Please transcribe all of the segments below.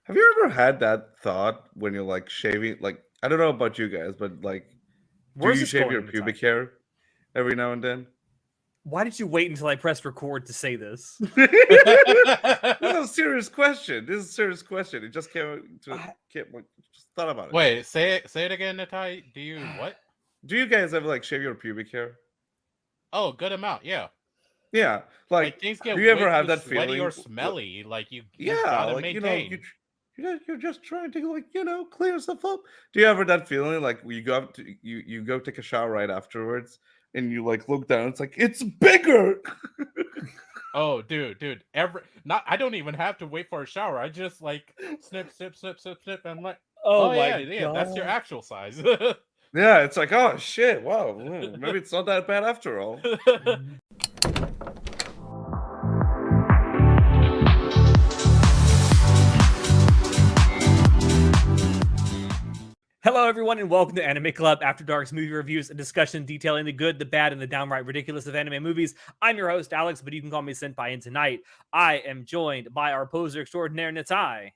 Have you ever had that thought when you're like shaving? Like, I don't know about you guys, but like, do Where's you this shave going, your Matai? pubic hair every now and then? Why did you wait until I pressed record to say this? This is a serious question. This is a serious question. It just came just thought about it. Wait, say it again, Natai. Do you what? Do you guys ever like shave your pubic hair? Oh, good amount, yeah. Yeah, Like like, things do get you way ever have too that sweaty or feeling? smelly. Like you Yeah, gotta like maintain. you're just trying to like clear yourself up. Do you ever that feeling like you go up to you go take a shower right afterwards and you like look down? It's like it's bigger. Oh, dude. Not. I don't even have to wait for a shower. I just like snip, snip, snip, snip, snip, and I'm like, Oh oh my yeah. That's your god. actual size. Yeah, it's like oh shit, wow, maybe it's not that bad after all. Hello, everyone, and welcome to Anime Club After Dark's movie reviews and discussion detailing the good, the bad, and the downright ridiculous of anime movies. I'm your host, Alex, but you can call me Senpai, and tonight I am joined by our poser extraordinaire, Natai.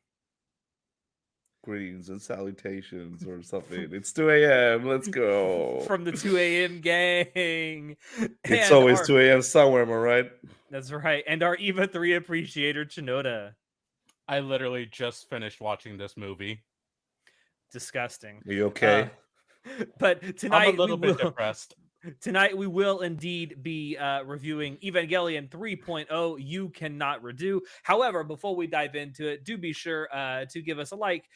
Greetings and salutations or something. It's 2 a.m. Let's go. From the 2 a.m. gang. It's And always our 2 a.m. somewhere, am I right? That's right. And our EVA 3 appreciator, Chinoda. I literally just finished watching this movie. Disgusting. Are you okay? But I'm a tonight little bit depressed. Tonight we will indeed be reviewing Evangelion 3.0. You cannot redo. However, before we dive into it, do be sure to give us a like,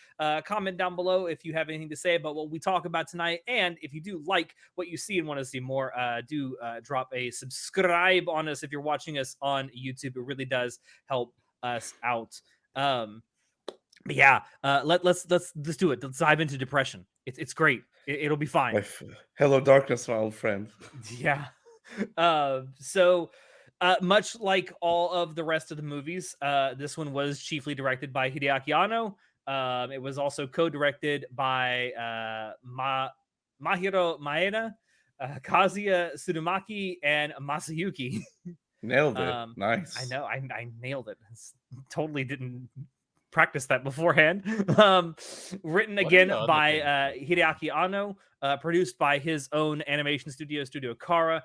comment down below if you have anything to say about what we talk about tonight, and if you do like what you see and want to see more, do drop a subscribe on us if you're watching us on YouTube. It really does help us out. But yeah, let's do it. Let's dive into depression. It's great. It'll be fine. Hello, darkness, my old friend. Yeah. So much like all of the rest of the movies, this one was chiefly directed by Hideaki Anno. It was also co-directed by Mahiro Maeda, Kazuya Tsurumaki, and Masayuki. Nailed it. Nice. I know. I nailed it. Totally didn't practice that beforehand. Written again by Hideaki Anno, produced by his own animation studio Kara.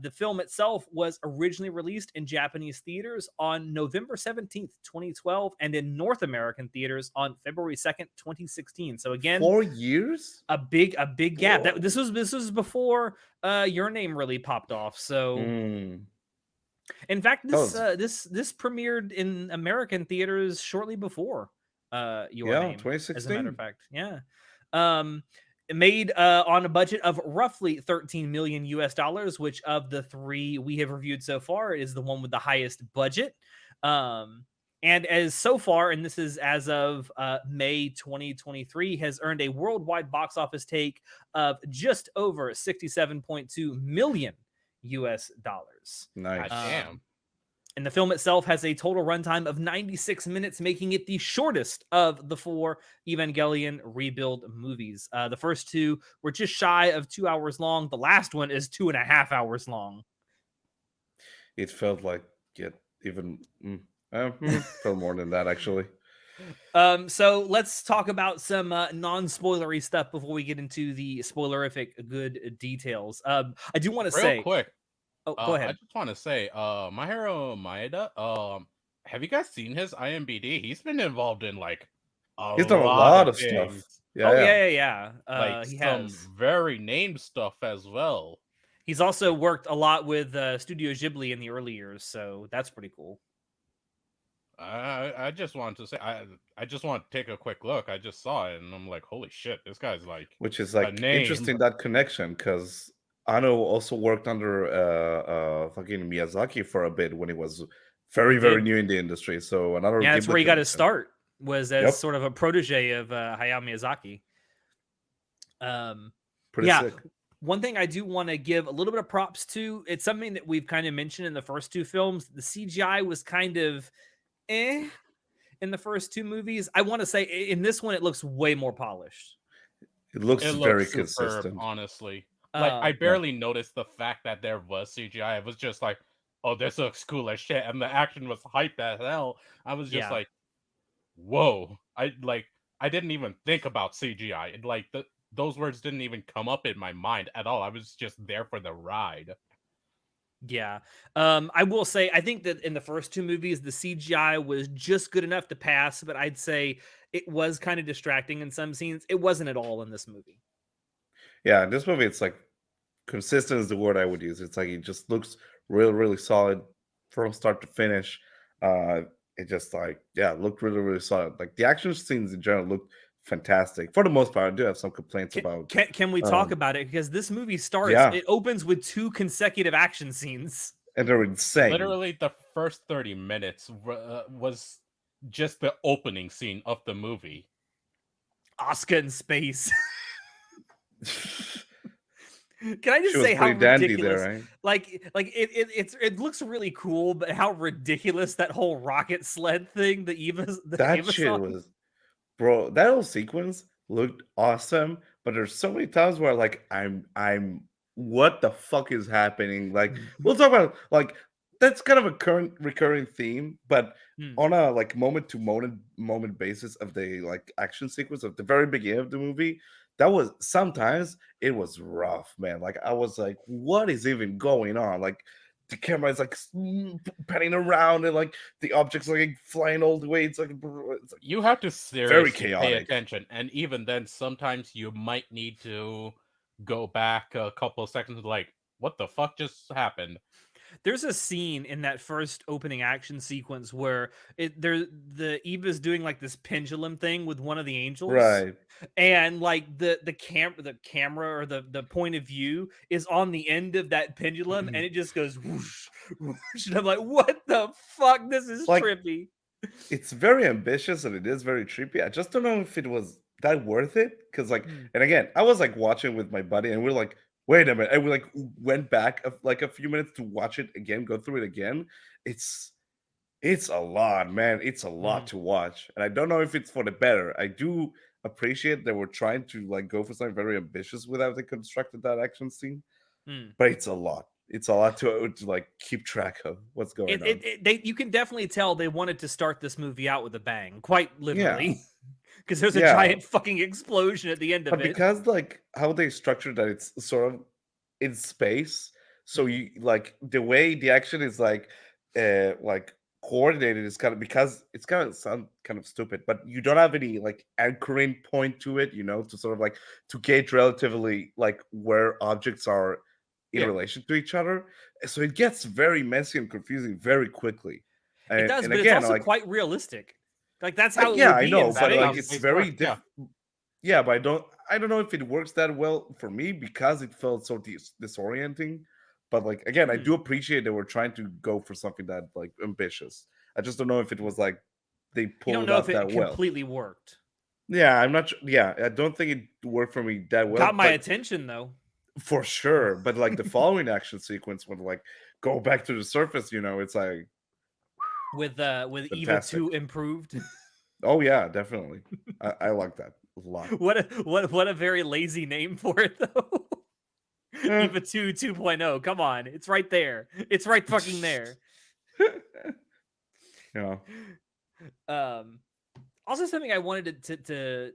The film itself was originally released in Japanese theaters on November 17th, 2012, and in North American theaters on February 2nd, 2016. So again, 4 years? A big gap. This was before Your Name really popped off. So in fact, this premiered in American theaters shortly before Your Name. 2016. As a matter of fact, yeah. Made on a budget of roughly $13 million US, which of the three we have reviewed so far is the one with the highest budget. And as so far, and this is as of May 2023, has earned a worldwide box office take of just over $67.2 million US. Nice. Damn. And the film itself has a total runtime of 96 minutes, making it the shortest of the four Evangelion rebuild movies. The first two were just shy of 2 hours long. The last one is 2.5 hours long. It felt like even felt more than that, actually. So let's talk about some non-spoilery stuff before we get into the spoilerific good details. I do want to say real quick. Oh, go ahead. I just want to say, Mahiro Maeda, have you guys seen his IMDb? He's been involved in he's done a lot of stuff. Yeah. He has very named stuff as well. He's also worked a lot with Studio Ghibli in the early years, so that's pretty cool. I just wanted to say, I just want to take a quick look. I just saw it, and I'm like, holy shit, this guy's which is interesting, that connection, because Anno also worked under fucking Miyazaki for a bit when he was very new in the industry. So that's where he got his start, was as sort of a protege of Hayao Miyazaki. Pretty sick. One thing I do want to give a little bit of props to, it's something that we've kind of mentioned in the first two films. The CGI was kind of in the first two movies. I want to say in this one, it looks way more polished. It looks very superb, consistent, honestly. I barely noticed the fact that there was CGI. It was just like, oh, this looks cool as shit, and the action was hype as hell. I was just like, whoa. I didn't even think about CGI. Those words didn't even come up in my mind at all. I was just there for the ride. Yeah. I will say, I think that in the first two movies, the CGI was just good enough to pass, but I'd say it was kind of distracting in some scenes. It wasn't at all in this movie. Yeah, in this movie, it's like consistent is the word I would use. It's like it just looks really, really solid from start to finish. Uh, it just like looked really, really solid. Like the action scenes in general looked fantastic for the most part. I do have some complaints Can, about. can we talk Um, about it? Because this movie starts, yeah, it opens with two consecutive action scenes. and they're insane. Literally, the first 30 minutes was just the opening scene of the movie. Oscar in space. Can I She just was say how pretty dandy there, ridiculous? right? It looks really cool, but how ridiculous that whole rocket sled thing that That Eva's shit on. was, bro. That whole sequence looked awesome, but there's so many times where like I'm what the fuck is happening? Like we'll talk about like that's kind of a current recurring theme, but Hmm. on a like moment to moment basis of the like action sequence of the very beginning of the movie, that was sometimes it was rough, man. Like I was like, what is even going on? Like the camera is like panning around and like the objects like flying all the way. It's like You have to very seriously pay chaotic. attention, and even then, sometimes you might need to go back a couple of seconds, like, what the fuck just happened? There's a scene in that first opening action sequence where the Eva's doing like this pendulum thing with one of the angels, Right. and like the camera or the point of view is on the end of that pendulum, and it just goes whoosh, whoosh, and I'm like, what the fuck? This is Like trippy. it's very ambitious and it is very trippy. I just don't know if it was that worth it. Cause like, Hmm. and again, I was like watching with my buddy and we're like, wait a minute. And we like went back like a few minutes to watch it again, go through it again. It's it's a lot, man. It's a lot Hmm. to watch. And I don't know if it's for the better. I do appreciate that we're trying to like go for something very ambitious with how they constructed that action scene, Hmm. but it's a lot. It's a lot to like keep track of what's going on. You can definitely tell they wanted to start this movie out with a bang, quite Yeah. literally, because there's a Yeah. giant fucking explosion at the end of But it. because like how they structured that it's sort of in space, so Hmm. you like the way the action is like coordinated is kind of because it's kind of sound kind of stupid, but you don't have any like anchoring point to it, to sort of like to gauge relatively like where objects are in Yeah. relation to each other. So it gets very messy and confusing very quickly. It And does, and but it's again, also like quite realistic. Like that's how it yeah, would I be in know, but That's how like space. it's space very works, yeah. yeah, but I don't know if it works that well for me because it felt so disorienting. But like again, I Hmm. do appreciate that we're trying to go for something that like ambitious. I just don't know if it was like they You pull don't it know if off it that well. completely worked. Yeah, I'm not sure. Yeah, I don't think it worked for me that well, Got my but attention though. for sure. But like the following action sequence when like go back to the surface, it's like With Eva fantastic. 2 improved. Oh yeah, definitely. I like that a lot. What a very lazy name for it though. Eh. Eva 2 2.0. Come on. It's right there. It's right fucking there. Yeah. Um Also something I wanted to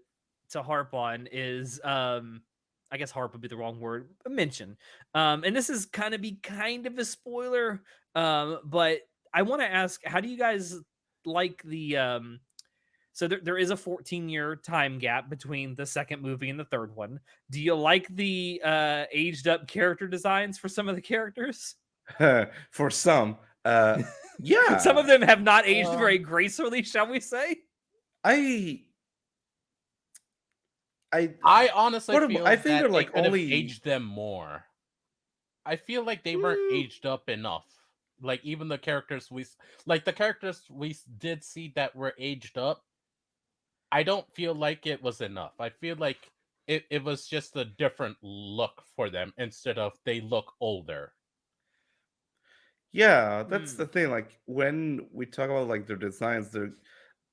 harp on is I guess harp would be the wrong word, mention. And this is kind of a spoiler, but I want to ask, how do you guys like the so there is a 14-year time gap between the second movie and the third one. Do you like the aged up character designs for some of the characters? For some, Some of yeah. them have not aged very Um, gracefully, shall we say? I I I honestly I feel think they're that they like could have only aged them more. I feel like they weren't mm, aged up enough. Like even the characters like the characters did see that were aged up. I don't feel like it was enough. I feel like it was just a different look for them instead of they look older. yeah, that's the Hmm. thing. Like when we talk about like their designs, there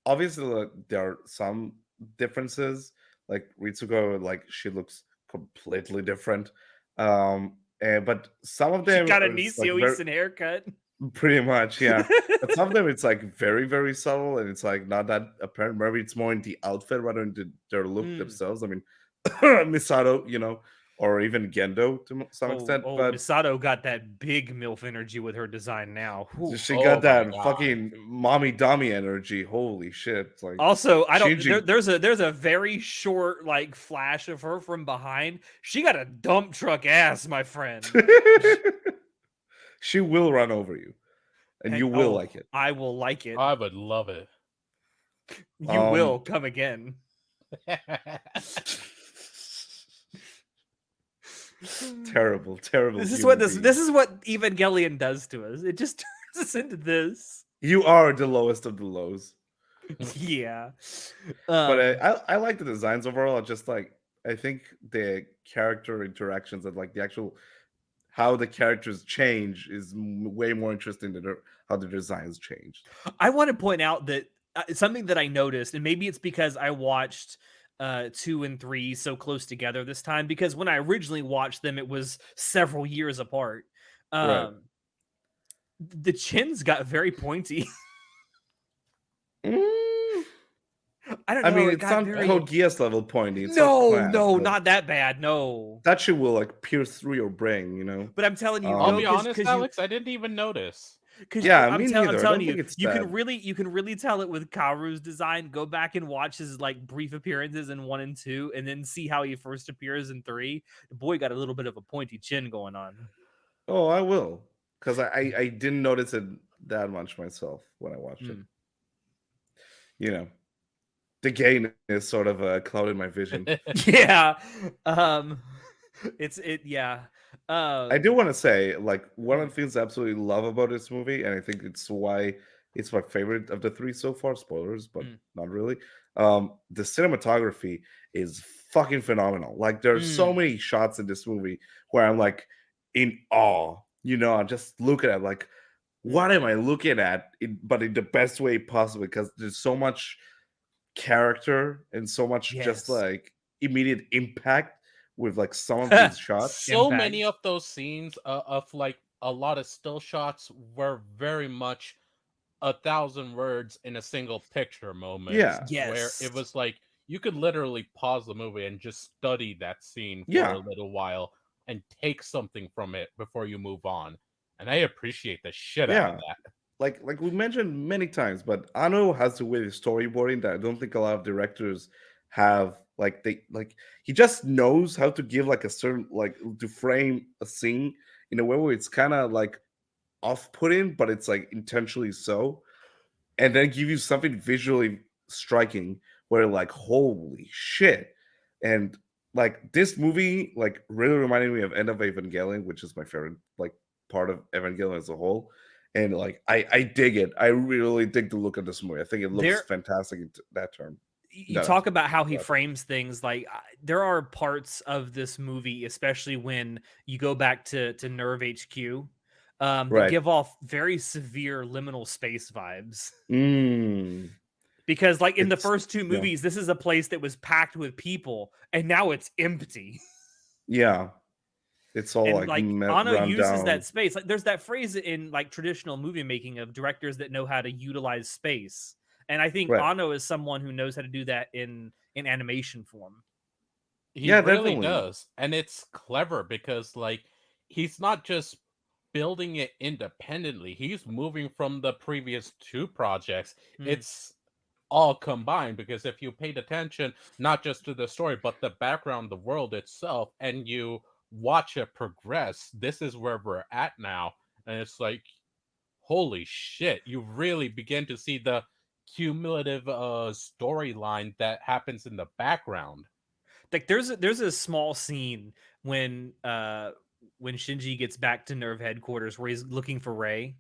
obviously like, there are some differences. Like Ritsuko, like she looks completely different. But some of She them got a are like Nisio very Eason haircut. Pretty much, yeah. But some of them it's like very, very subtle and it's like not that apparent. Maybe it's more in the outfit rather than their look Mm. themselves. I mean, Misato, or even Gendo to some extent, Oh, but Misato got that big MILF energy with her design now. Whew. she Oh got my that god. fucking mommy dummy energy. Holy shit! It's like Also, I don't. Shinji. There's a very short like flash of her from behind. She got a dump truck ass, my friend. She will run over you, and And you will oh, like it. I will like it. I would love it. You will come again. Terrible, terrible. This is human what being. this is what Evangelion does to us. It just turns us into this. You are the lowest of the lows. Yeah. But Um, I like the designs overall. I think the character interactions and like the actual how the characters change is way more interesting than how the designs change. I want to point out that something that I noticed, and maybe it's because I watched 2 and 3 so close together this time, because when I originally watched them, it was several years apart. Right. Um, the chins got very pointy. Mm, I don't I know. mean, It it's got not very. Code Geass level pointy. It's not No, class, no, but not that bad. No. that shit will like pierce through your brain. But I'm telling you, I'll no, be honest, because Alex, I didn't even notice. Yeah, me I'm neither. I telling don't think you, it's bad. you can really tell it with Kaoru's design. Go back and watch his like brief appearances in 1 and 2, and then see how he first appears in 3. The boy got a little bit of a pointy chin going on. Oh, I will, because I didn't notice it that much myself when I watched it. Mm. You know, the gayness sort of clouded my vision. Yeah. Um yeah. I do want to say, like, one of Mm, the things I absolutely love about this movie, and I think it's why it's my favorite of the three so far. Spoilers, but mm, not really. The cinematography is fucking phenomenal. Like, there's so mm. many shots in this movie where I'm like in awe. I'm just looking at like, what am I looking at? But in the best way possible, because there's so much character and so much just Yes. like immediate impact with like some of these shots. So many Impact. of those scenes of like a lot of still shots were very much 1,000 words in a single picture moments Yeah, where it Yes. was like you could literally pause the movie and just study that scene for a yeah, little while and take something from it before you move on. And I appreciate the shit out of yeah. that. Like we mentioned many times, but Ano has a way of storyboarding that I don't think a lot of directors have. Like he just knows how to give like a certain like to frame a scene in a way where it's kind of like off-putting, but it's like intentionally so, and then give you something visually striking where like holy shit. And like this movie like really reminded me of End of Evangelion, which is my favorite like part of Evangelion as a whole. And like I dig it. I really dig the look of this movie. I think it looks There fantastic in that term. you That talk aspect. about how he But frames things like there are parts of this movie, especially when you go back to Nerve HQ, that right. give off very severe liminal space vibes. Mm, Because like in the it's first 2 yeah. movies, this is a place that was packed with people, and now it's empty. Yeah. It's all And like like Anno run uses that down. space. Like there's that phrase in like traditional movie making of directors that know how to utilize space. And I think Right. Anno is someone who knows how to do that in animation form. He Yeah, really definitely. does. And it's clever because like he's not just building it independently. He's moving from the previous 2 projects. Mm. It's all combined because if you paid attention not just to the story but the background, the world itself, and you watch it progress, this is where we're at now. And it's like holy shit, you really begin to see the cumulative storyline that happens in the background. Like there's a small scene when Shinji gets back to Nerve headquarters where he's looking for Ray,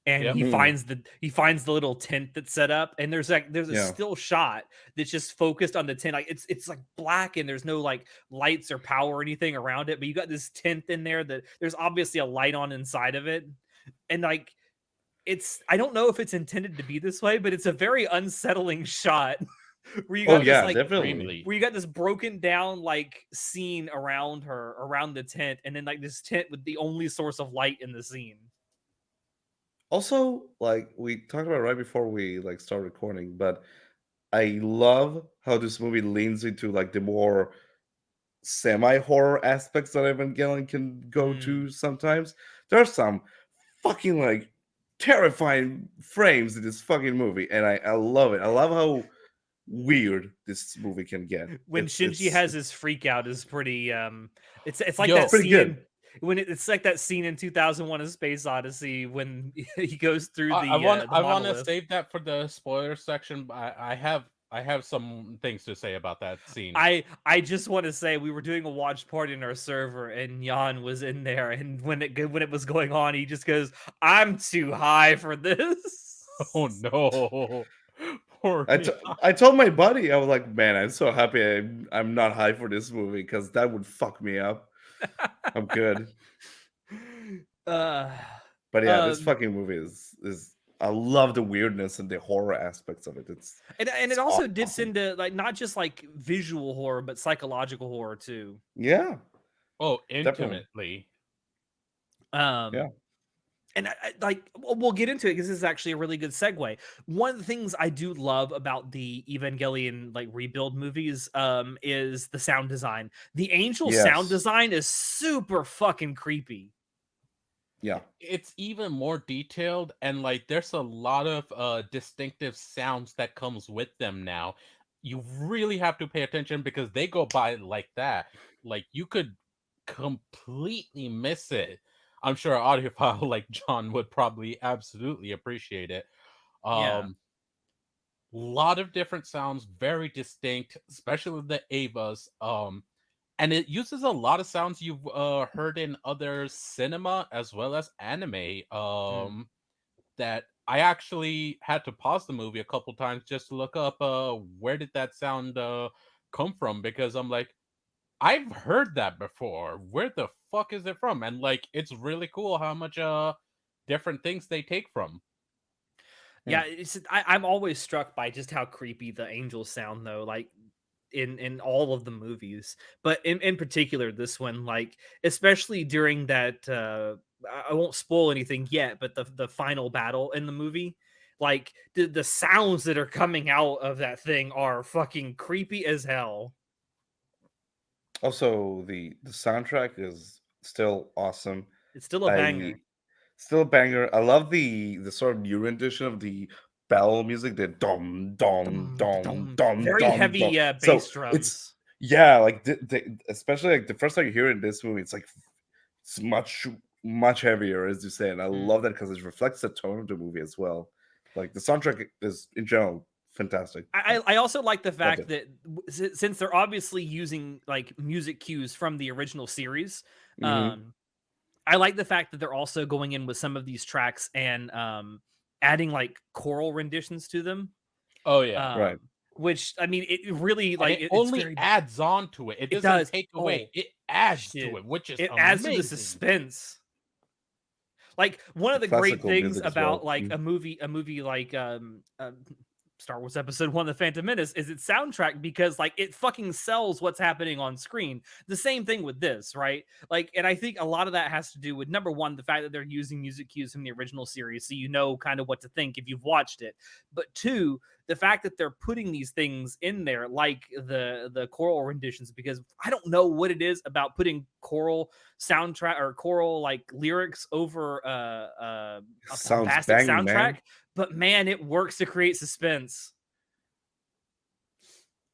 and Yep. Mm, he finds the little tent that's set up, and there's a yeah. still shot that's just focused on the tent. Like it's like black, and there's no like lights or power or anything around it, but you got this tent in there that there's obviously a light on inside of it. And like it's I don't know if it's intended to be this way, but it's a very unsettling shot where you Oh got this yeah, like definitely. Extremely. where you got this broken down like scene around around the tent, and then like this tent with the only source of light in the scene. Also, like we talked about right before we like start recording, but I love how this movie leans into like the more semi-horror aspects that Evangelion can go Mm. to sometimes. There are some fucking like terrifying frames in this fucking movie, and I love it. I love how weird this movie can get. When Shinji has his freak out is pretty it's like it's that Yo, pretty scene good. in it's like that scene in 2001 A Space Odyssey when he goes through the I want to monolith. save that for the spoiler section. But I have some things to say about that scene. I just want to say we were doing a watch party in our server and Jan was in there and when it was going on he just goes, "I'm too high for this." Oh no, poor I, me. t- I told my buddy, I was like, man, I'm so happy I'm not high for this movie because that would fuck me up. I'm good. uh But yeah, this um fucking movie is I love the weirdness and the horror aspects of it. and it It's also dips awesome. into like not just like visual horror but psychological horror too. Yeah, Oh, definitely. intimately. Um Yeah. and like we'll get into it because this is actually a really good segue. One of the things I do love about the Evangelion like rebuild movies is the sound design. The Angel sound Yes. design is super fucking creepy. Yeah. It's even more detailed, and like there's a lot of distinctive sounds that comes with them now. You really have to pay attention because they go by like that. Like you could completely miss it. I'm sure an audiophile like John would probably absolutely appreciate it. Yeah. Lot of different sounds, very distinct, especially the Avas. And it uses a lot of sounds you've heard in other cinema as well as anime. Mm. That I actually had to pause the movie a couple times just to look up where did that sound come from, because I'm like, I've heard that before. Where the fuck is it from? And like it's really cool how much different things they take from. Yeah. Yeah, I'm always struck by just how creepy the angels sound though, like in all of the movies. But in particular this one, like especially during that I won't spoil anything yet, but the final battle in the movie, like the sounds that are coming out of that thing are fucking creepy as hell. Also, the soundtrack is still awesome. It's still a I banger. still a banger. I love the sort of new rendition of the bell music, the dom dom Dum, da, dom dum. dom Very dom dom. heavy So bass it's drums. yeah, like especially like the first time you hear it in this movie, it's like it's much heavier, as you say, and I Mm. love that because it reflects the tone of the movie as well. Like the soundtrack is in general fantastic. I also like the Loved fact it. that since they're obviously using like music cues from the original series, Hmm. um, I like the fact that they're also going in with some of these tracks and adding like choral renditions to them. Oh yeah. Right. Which I mean, it really And like it it's only very adds on to it. It it doesn't does. take away. Oh It adds to shit! it, which is It adds to the amazing. suspense. Like one The of the great classical things music as about well. like a movie like Star Wars Episode One: The Phantom Menace is its soundtrack because like it fucking sells what's happening on screen. The same thing with this, right? Like, and I think a lot of that has to do with number one, the fact that they're using music cues from the original series, so you know kind of what to think if you've watched it. But two, the fact that they're putting these things in there, like the choral renditions, because I don't know what it is about putting choral soundtrack or choral like lyrics over a Sounds bombastic banging, soundtrack, man. but man, it works to create suspense.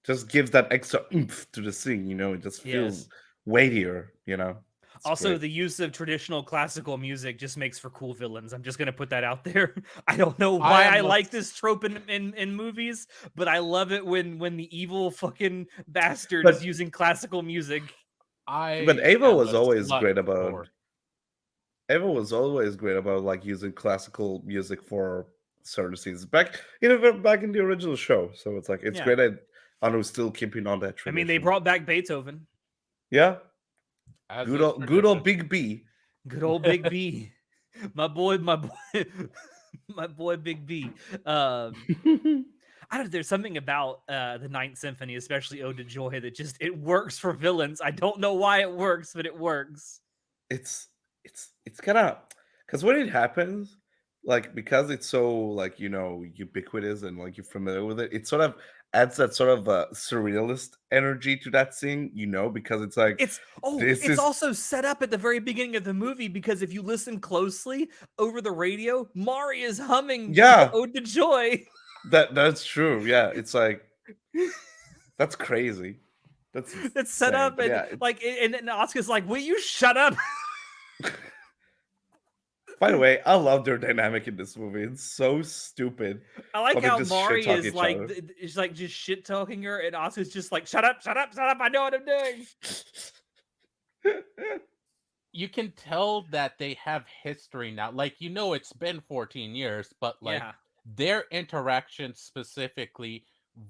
Just gives that extra oomph to the scene, you know. It just feels Yes. weightier, you know. It's Also, great. the use of traditional classical music just makes for cool villains. I'm just gonna put that out there. I don't know I why I am a like this trope in movies, but I love it when the evil fucking bastard is But using classical music. I am a slut for gore. Ava was always great about like using classical music for certain scenes. Back in the original show. So it's like it's Yeah. great that Anu's still keeping on that I mean, they tradition. brought back Beethoven. Yeah. As Good is old good old tradition. Big B. Good old Big B. My boy, my boy Big B. I don't know. There's something about the Ninth Symphony, especially Ode to Joy, that just it works for villains. I don't know why it works, but it works. it's it's kind of because when it happens, like because it's so like ubiquitous and like you're familiar with it, it sort of adds that sort of surrealist energy to that scene, because it's like this It's is also set up at the very beginning of the movie because if you listen closely over the radio, Mari is humming the yeah, Ode to Joy. that's true. Yeah, it's like that's crazy. That's It's set insane. up But and yeah, like and Oscar's like, "Will you shut up?" by the way, I love their dynamic in this movie. It's so stupid I like when they how just shit Mari talk is each like other. is like just shit talking her, and Oscar's just like, "Shut up, shut up, shut up! I know what I'm doing." You can tell that they have history now. Like, it's been 14 years, but like Yeah, their interaction specifically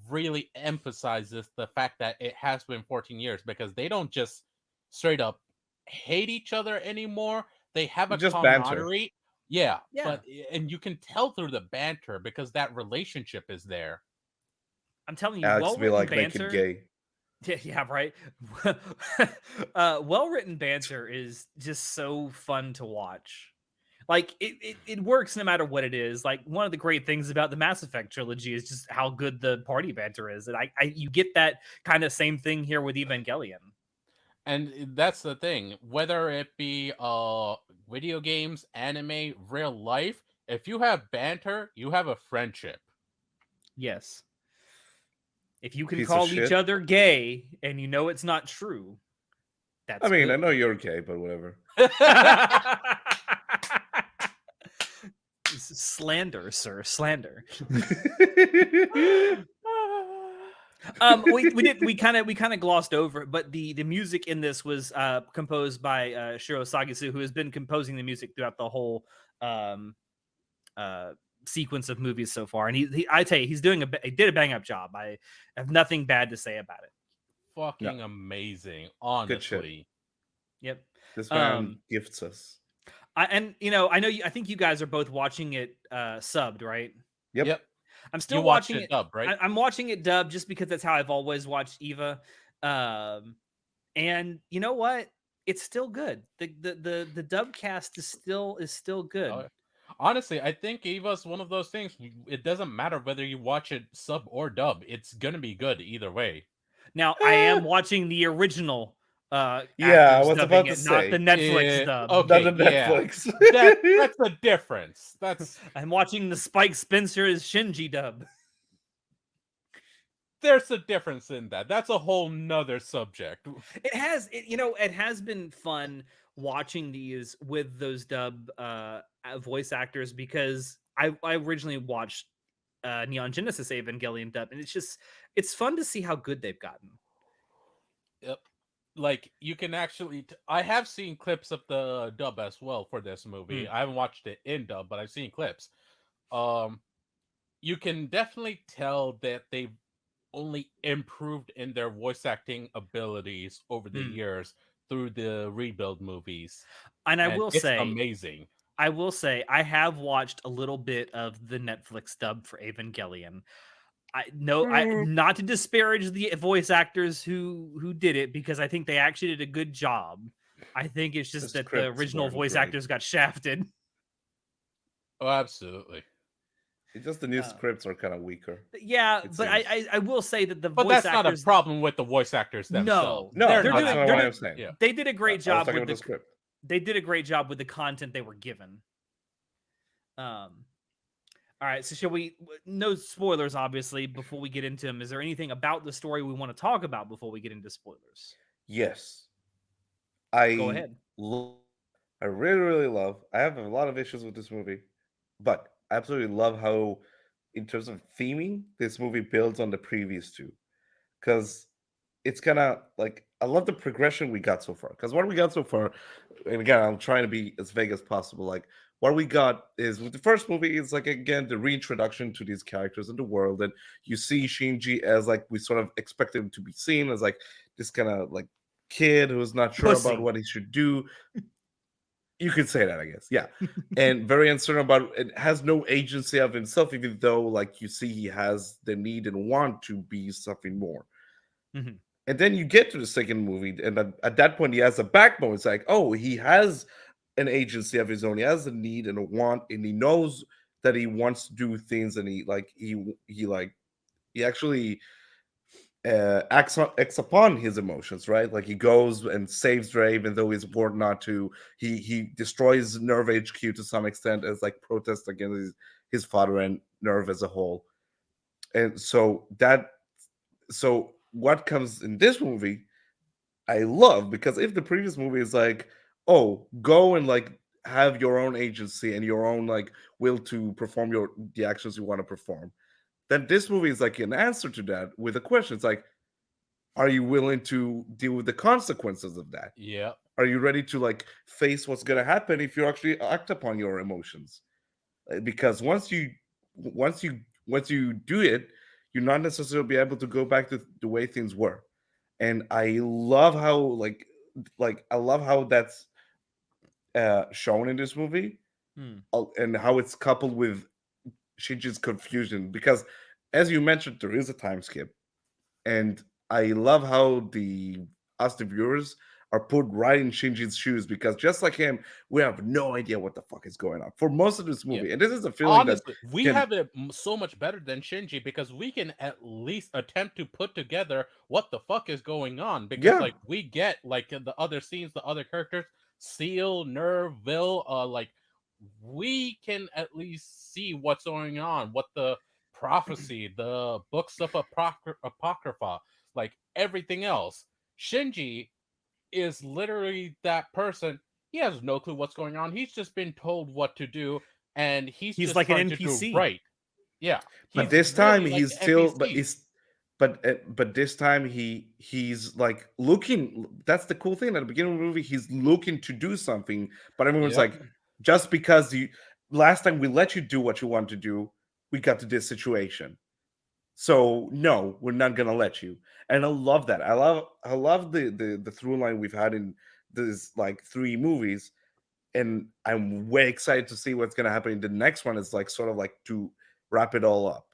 really emphasizes the fact that it has been 14 years because they don't just straight up hate each other anymore. They have a Just banter. camaraderie. Yeah, yeah. and you can tell through the banter because that relationship is there. I'm telling you, Alex well be written like, make it banter. gay. Yeah, right. Well written banter is just so fun to watch. Like it works no matter what it is. Like one of the great things about the Mass Effect trilogy is just how good the party banter is, and I you get that kind of same thing here with Evangelion. And that's the thing. Whether it be video games, anime, real life, if you have banter, you have a friendship. Yes, if you can Piece of call each shit. other gay and you know it's not true, I that's mean, I good. know you're gay, but whatever. Slander, sir, slander. Yeah, We kind of glossed over it, but the music in this was composed by Shiro Sagisu, who has been composing the music throughout the whole um uh sequence of movies so far, and he I tell you, he did a bang up job. I have nothing bad to say about it. Fucking amazing, good shit. honestly. Yep. This man um gifts us. I know I think you guys are both watching it subbed, right? Yep. Yep. I'm You still watched watching it it. dub, right? I'm watching it dubbed just because that's how I've always watched Eva. Um, and you know what? It's still good. The dub cast is still Oh, good. yeah. Honestly, I think Eva's one of those things. It doesn't matter whether you watch it sub or dub. It's gonna be good either way. Now I am watching the original Yeah, I actors was dubbing about to it, not the say. Netflix dub. Not Okay, the yeah. Netflix. That's the difference. That's I'm watching the Spike Spencer's Shinji dub. There's a difference in that. That's a whole nother subject. It has been fun watching these with those dub voice actors because I originally watched Neon Genesis Evangelion dub, and it's fun to see how good they've gotten. Yep. Like you can actually I have seen clips of the dub as well for this movie. Mm. I haven't watched it in dub, but I've seen clips. Um you can definitely tell that they've only improved in their voice acting abilities over the Mm. years through the rebuild movies. And And it's amazing. I will say, I have watched a little bit of the Netflix dub for Evangelion. I not to disparage the voice actors who did it because I think they actually did a good job. I think it's The just that the scripts original weren't voice great. actors got shafted. Oh, absolutely. It's just the new Uh, scripts are kind of weaker. yeah, It but seems. I will say that the But voice that's not a actors, problem with the voice actors themselves. no, No, They're they're not that's doing not they're what doing I'm saying. yeah. they did a great I was job talking with about the script. they did a great job with the content they were given. Um, all right, so shall we? No spoilers, obviously. Before we get into them, is there anything about the story we want to talk about before we get into spoilers? Yes, Go I ahead. lo- I really really love. I have a lot of issues with this movie, but I absolutely love how, in terms of theming, this movie builds on the previous two. Because it's kind of like I love the progression we got so far. Because what we got so far, and again, I'm trying to be as vague as possible. Like what we got is with the first movie is like again the reintroduction to these characters in the world, and you see Shinji as like we sort of expect him to be seen as like this kind of like kid who's not sure about Pussy. what he should do. You could say that, I guess. Yeah. And very uncertain about it, has no agency of himself, even though like you see he has the need and want to be something more. Mhm. And then you get to the second movie, and at that point he has a backbone. It's like, oh, he has an agency of his own. He has a need and a want, and he knows that he wants to do things, and he actually acts upon his emotions, right? Like he goes and saves Dre, even though he's warned not to. He destroys Nerve HQ to some extent as like protest against his father and Nerve as a whole. And so what comes in this movie, I love, because if the previous movie is like, oh, go and like have your own agency and your own like will to perform the actions you want to perform, then this movie is like an answer to that with a question. It's like, are you willing to deal with the consequences of that? Yeah. Are you ready to like face what's going to happen if you actually act upon your emotions? Because once you do it, you're not necessarily be able to go back to the way things were. And I love how I love how that's shown in this movie, Hmm. and how it's coupled with Shinji's confusion, because as you mentioned, there is a time skip, and I love how the viewers are put right in Shinji's shoes, because just like him, we have no idea what the fuck is going on for most of this Yeah. movie, and this is a feeling that Honestly, we can have it so much better than Shinji because we can at least attempt to put together what the fuck is going on, because yeah. like we get like in the other scenes, the other characters, Seal, Nerve, Vil, like we can at least see what's going on, what the prophecy, the books of apocrypha, like everything else. Shinji is literally that person. He has no clue what's going on. He's just been told what to do, and he's He's just like an trying to do NPC. right. Yeah, But he's this time really like he's the still, NPC. but this time he's like looking. That's the cool thing. At the beginning of the movie, he's looking to do something, but everyone's Yep. like, just because you last time we let you do what you want to do, we got to this situation. So no, we're not gonna let you. And I love that. I love the through line we've had in this like three movies, and I'm way excited to see what's gonna happen in the next one. Is like sort of like to wrap it all up.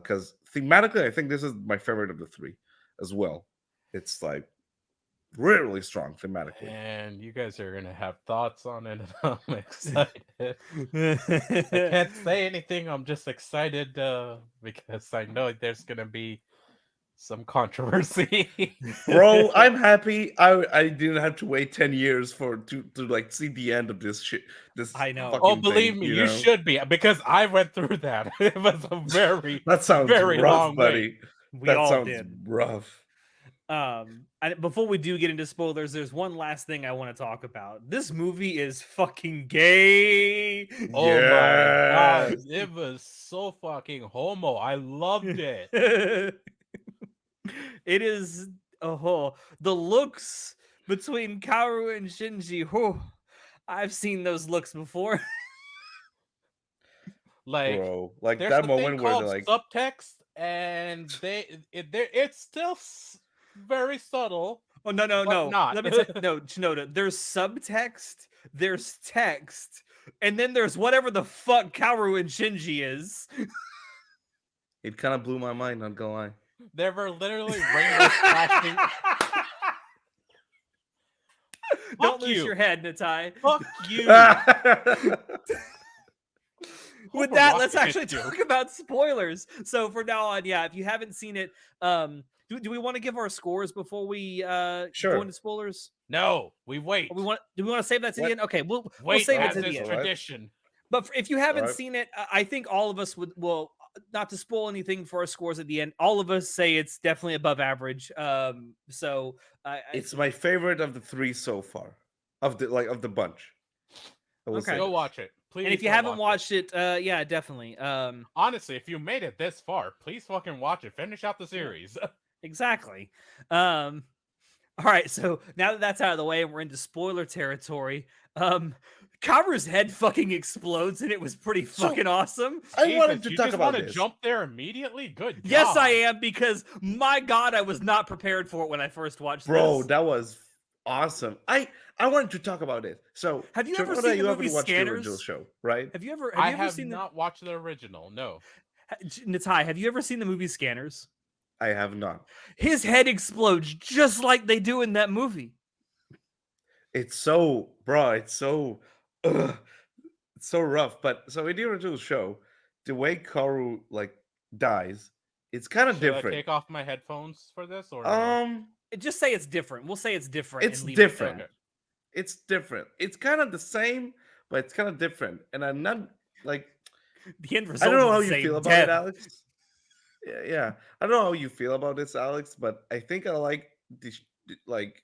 Because thematically, I think this is my favorite of the three as well. It's like really strong thematically. And you guys are gonna have thoughts on it. I'm excited. I can't say anything. I'm just excited because I know there's gonna be some controversy. Bro, I'm happy. I didn't have to wait 10 years to like see the end of this shit. This I know. Oh, fucking believe thing. me, you should be because I went through that. It was a very, That sounds very rough, long wait. buddy. We That all sounds did. rough. And before we do get into spoilers, there's one last thing I want to talk about. This movie is fucking gay. Oh my Yeah. god, it was so fucking homo. I loved it. It is the looks between Kaoru and Shinji. Oh, I've seen those looks before. Like, Bro, like there's that a thing moment where they're called like, subtext, and it's still very subtle, Oh no no but no! not. Let me tell you, no Shinoda. There's subtext, there's text, and then there's whatever the fuck Kaoru and Shinji is. it kind of blew my mind, not gonna lie. There were literally rainbows flashing. Don't Fuck lose you. your head, Natai. Fuck you. With Homer that, let's Rocket actually hits you. talk about spoilers. So from now on, yeah, if you haven't seen it, do we want to give our scores before we go Sure. into spoilers? No, we wait. Or do we want to save that to the What? end? Okay, we'll Wait, save it as to the is end. Alright. tradition. But if you haven't Alright. seen it, I think all of us will not to spoil anything for our scores at the end. All of us say it's definitely above average. So It's my favorite of the three so far, of the bunch. I will Okay. say Go this. watch it. Please. and if you go haven't watch watched it, yeah, definitely. Honestly, if you made it this far, please fucking watch it. Finish out the series. Exactly. All right, so now that that's out of the way and we're into spoiler territory, Karu's head fucking explodes and it was pretty So, fucking awesome. I wanted Jesus, to talk about want to this. jump there immediately? Good job. Yes, I am, because my god, I was not prepared for it when I first watched Bro, this. that was awesome. I wanted to talk about it. So, Have you ever Shinoda, seen the you haven't movie watched the original Scanners? show, right? Have you ever I ever have seen not watched the original. No. Natai, have you ever seen the movie Scanners? I have not. His head explodes just like they do in that movie. It's so, bro. It's so ugh, it's so rough. But so in the original show, the way Karu like dies, it's kind of Should I different. take off my headphones for this or no? Um, Just say it's different. We'll say it's different it's and leave it different. there. Okay. It's different. It's kind of the same, but it's kind of different. And I'm not like The end I don't result know is how the you feel same about it, death. Alex. Yeah, yeah. I don't know how you feel about this, Alex, but I think I like like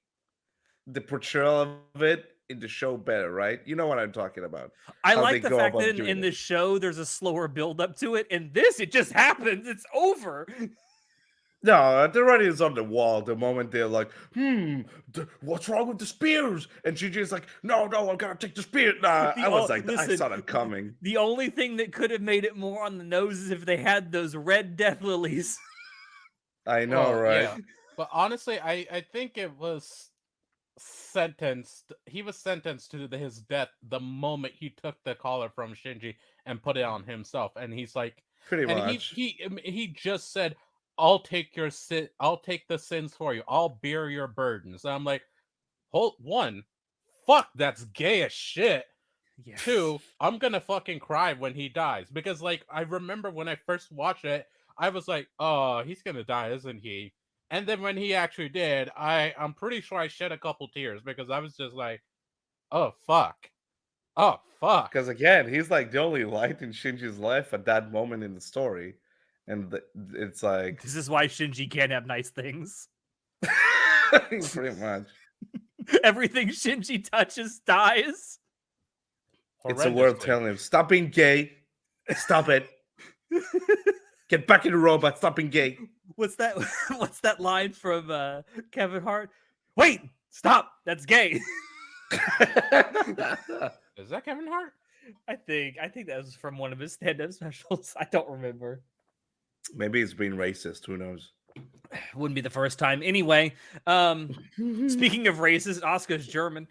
the portrayal of it in the show better, right? You know what I'm talking about. I How they like the go fact that about doing in it. the show there's a slower build up to it. In this, it just happens. It's over. No, the writing is on the wall the moment they're like, what's wrong with the spears? And Gigi's like, no, I gotta take the spear. Nah, I was like, I Listen, saw that coming. the only thing that could have made it more on the nose is if they had those red death lilies. I know, Well, right? yeah. But honestly, I think it was sentenced. He was sentenced to his death the moment he took the collar from Shinji and put it on himself. And he's like, Pretty and much. he just said, "I'll take your sin. I'll take the sins for you. I'll bear your burdens." And I'm like, hold one, fuck, that's gay as shit. Yeah. Two, I'm gonna fucking cry when he dies because, like, I remember when I first watched it, I was like, "Oh, he's gonna die, isn't he?" And then when he actually did, I'm pretty sure I shed a couple tears because I was just like, "Oh fuck, oh fuck." Because again, he's like the only light in Shinji's life at that moment in the story. And it's like, This is why Shinji can't have nice things. pretty much. Everything Shinji touches dies. It's a world Horrendously. telling him, stop being gay. Stop it. Get back in the robot. Stop being gay. What's that? What's that line from Kevin Hart? Wait, stop. That's gay. Is that Kevin Hart? I think that was from one of his stand-up specials. I don't remember. Maybe he's being racist. Who knows? Wouldn't be the first time. Anyway, speaking of racist, Oscar's German.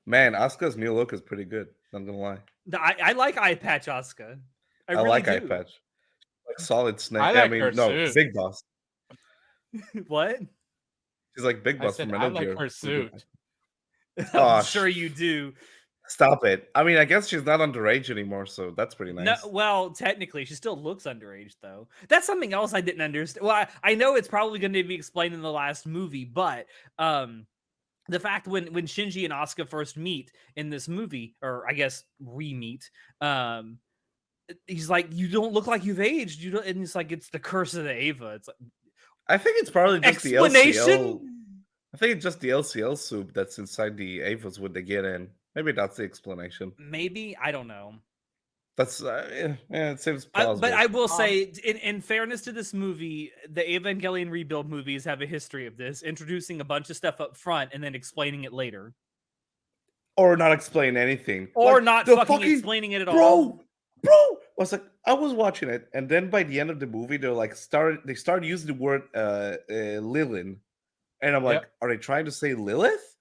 Man, Asuka's new look is pretty good. Not gonna lie. I like Eye Patch Oscar. I really like do. Eye Patch. Like solid snake. I I like mean, her no, suit. Big Boss. What? She's like Big I Boss said from I Metal like Gear. her suit. Oh, I'm sure you do. Stop it. I mean, I guess she's not underage anymore, so that's pretty No, nice. well, technically, she still looks underage, though. That's something else I didn't understand. Well, I know it's probably going to be explained in the last movie, but the fact when Shinji and Asuka first meet in this movie, or I guess re-meet, he's like, "You don't look like you've aged." You don't, and it's like it's the curse of the Ava. It's like I think it's probably just the explanation. LCL. I think it's just the LCL soup that's inside the Avas when they get in. Maybe that's the explanation. Maybe I don't know. That's it seems plausible. But I will say, in fairness to this movie, the Evangelion rebuild movies have a history of this, introducing a bunch of stuff up front and then explaining it later, or not explain anything, or like, not the fucking explaining it at all. Bro, I was like, I was watching it, and then by the end of the movie, they started using the word Lilin, and I'm like, Yep. are they trying to say Lilith?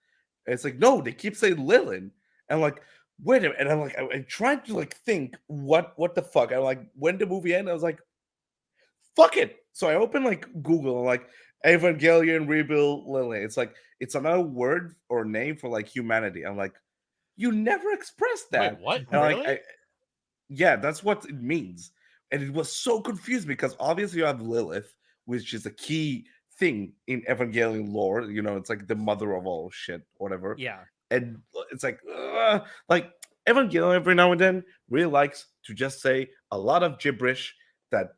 And it's like, no, they keep saying Lilin, and I'm like, wait a minute, and I'm like, I'm trying to like think what the fuck. I'm like, when the movie ended, I was like, fuck it. So I opened like Google, and like Evangelion rebuild Lilin. It's like it's another word or name for like humanity. I'm like, you never expressed that. Wait, what? And Really? yeah, that's what it means. And it was so confused because obviously you have Lilith, which is a key thing in Evangelion lore. You know, it's like the mother of all shit, whatever. Yeah, And it's like Evangelion every now and then really likes to just say a lot of gibberish that